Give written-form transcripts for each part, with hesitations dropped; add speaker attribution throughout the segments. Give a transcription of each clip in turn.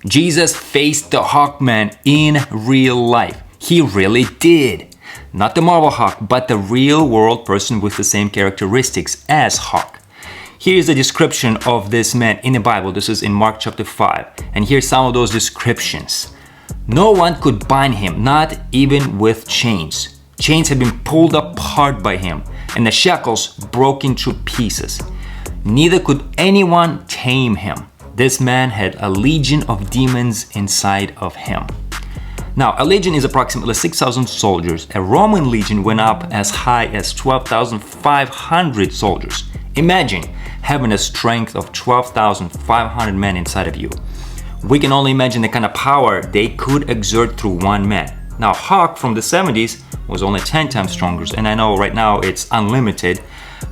Speaker 1: Jesus faced the Hawkman in real life. He really did. Not the Marvel Hawk, but the real world person with the same characteristics as Hawk. Here's a description of this man in the Bible. This is in Mark chapter 5. And here's some of those descriptions. No one could bind him, not even with chains. Chains had been pulled apart by him, and the shackles broken to pieces. Neither could anyone tame him. This man had a legion of demons inside of him. Now, a legion is approximately 6,000 soldiers. A Roman legion went up as high as 12,500 soldiers. Imagine having a strength of 12,500 men inside of you. We can only imagine the kind of power they could exert through one man. Now, Hawk from the 70s was only 10 times stronger, and I know right now it's unlimited,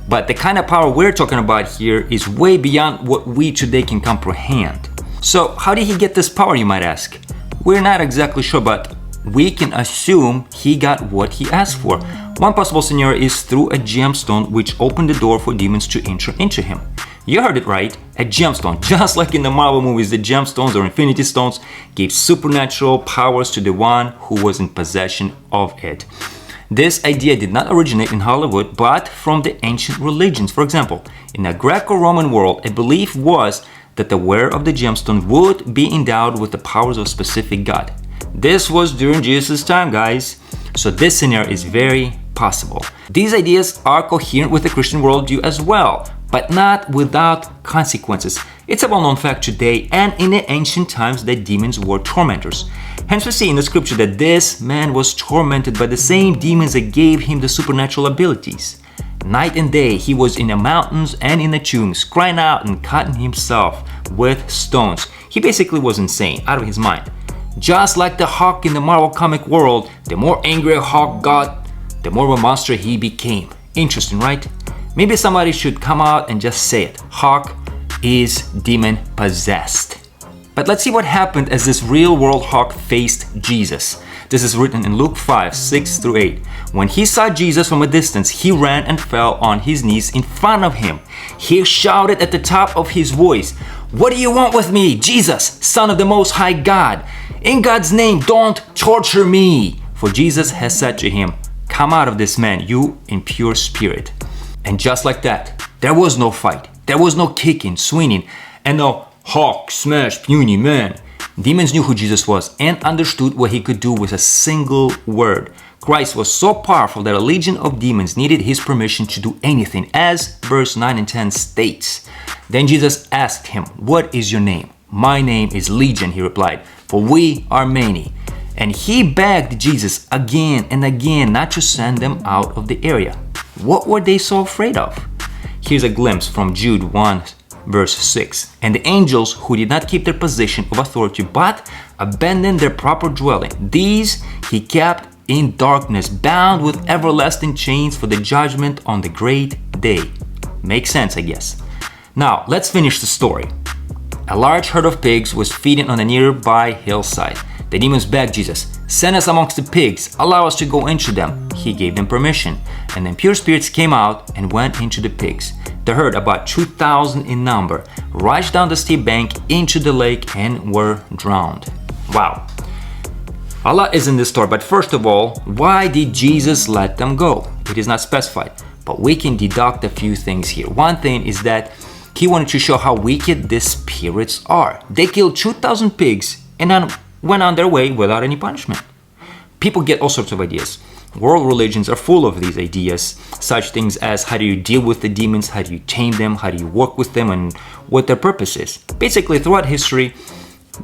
Speaker 1: but the kind of power we're talking about here is way beyond what we today can comprehend. So, how did he get this power, you might ask? We're not exactly sure, but we can assume he got what he asked for. One possible scenario is through a gemstone which opened the door for demons to enter into him. You heard it right, a gemstone. Just like in the Marvel movies, the gemstones or infinity stones gave supernatural powers to the one who was in possession of it. This idea did not originate in Hollywood, but from the ancient religions. For example, in the Greco-Roman world, a belief was that the wearer of the gemstone would be endowed with the powers of a specific god. This was during Jesus' time, guys. So this scenario is very possible. These ideas are coherent with the Christian worldview as well, but not without consequences. It's a well-known fact today and in the ancient times that demons were tormentors. Hence we see in the scripture that this man was tormented by the same demons that gave him the supernatural abilities. Night and day he was in the mountains and in the tombs, crying out and cutting himself with stones. He basically was insane, out of his mind. Just like the Hawk in the Marvel comic world, the more angry a Hawk got, the more of a monster he became. Interesting, right? Maybe somebody should come out and just say it. Hawk is demon possessed. But let's see what happened as this real world Hawk faced Jesus. This is written in Luke 5, 6 through 8. When he saw Jesus from a distance, he ran and fell on his knees in front of him. He shouted at the top of his voice, "What do you want with me, Jesus, Son of the Most High God? In God's name, don't torture me." For Jesus has said to him, "Come out of this man, you impure spirit." And just like that, there was no fight. There was no kicking, swinging, and no Hawk, smash, puny man. Demons knew who Jesus was and understood what he could do with a single word. Christ was so powerful that a legion of demons needed his permission to do anything, as verse 9 and 10 states. Then Jesus asked him, "What is your name?" "My name is Legion," he replied, "for we are many." And he begged Jesus again and again not to send them out of the area. What were they so afraid of? Here's a glimpse from Jude 1, verse 6. "And the angels who did not keep their position of authority but abandoned their proper dwelling, these he kept in darkness, bound with everlasting chains for the judgment on the great day." Makes sense, I guess. Now, let's finish the story. A large herd of pigs was feeding on a nearby hillside. The demons begged Jesus, "Send us amongst the pigs, allow us to go into them." He gave them permission, and the impure spirits came out and went into the pigs. The herd, about 2,000 in number, rushed down the steep bank into the lake and were drowned. Wow. A lot is in this story, but first of all, why did Jesus let them go? It is not specified, but we can deduct a few things here. One thing is that he wanted to show how wicked these spirits are. They killed 2,000 pigs and then went on their way without any punishment. People get all sorts of ideas. World religions are full of these ideas, such things as how do you deal with the demons, how do you tame them, how do you work with them, and what their purpose is. Basically, throughout history,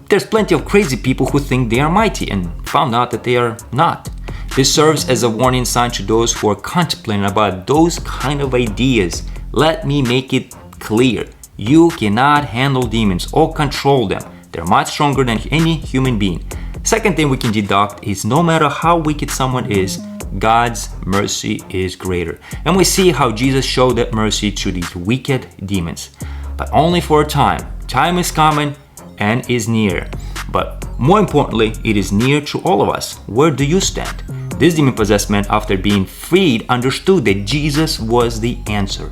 Speaker 1: there's plenty of crazy people who think they are mighty and found out that they are not. This serves as a warning sign to those who are contemplating about those kind of ideas. Let me make it clear. You cannot handle demons or control them. They're much stronger than any human being. Second thing we can deduct is no matter how wicked someone is, God's mercy is greater. And we see how Jesus showed that mercy to these wicked demons. But only for a time. Time is coming and is near. But more importantly, it is near to all of us. Where do you stand? This demon-possessed man, after being freed, understood that Jesus was the answer.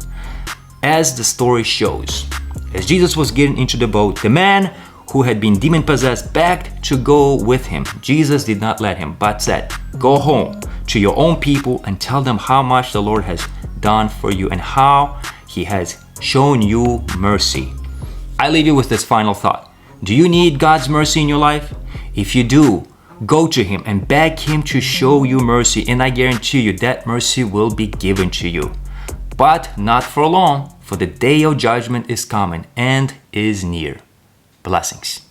Speaker 1: As the story shows, as Jesus was getting into the boat, the man who had been demon-possessed, begged to go with him. Jesus did not let him, but said, "Go home to your own people and tell them how much the Lord has done for you and how he has shown you mercy." I leave you with this final thought. Do you need God's mercy in your life? If you do, go to him and beg him to show you mercy, and I guarantee you that mercy will be given to you. But not for long, for the day of judgment is coming and is near. Blessings.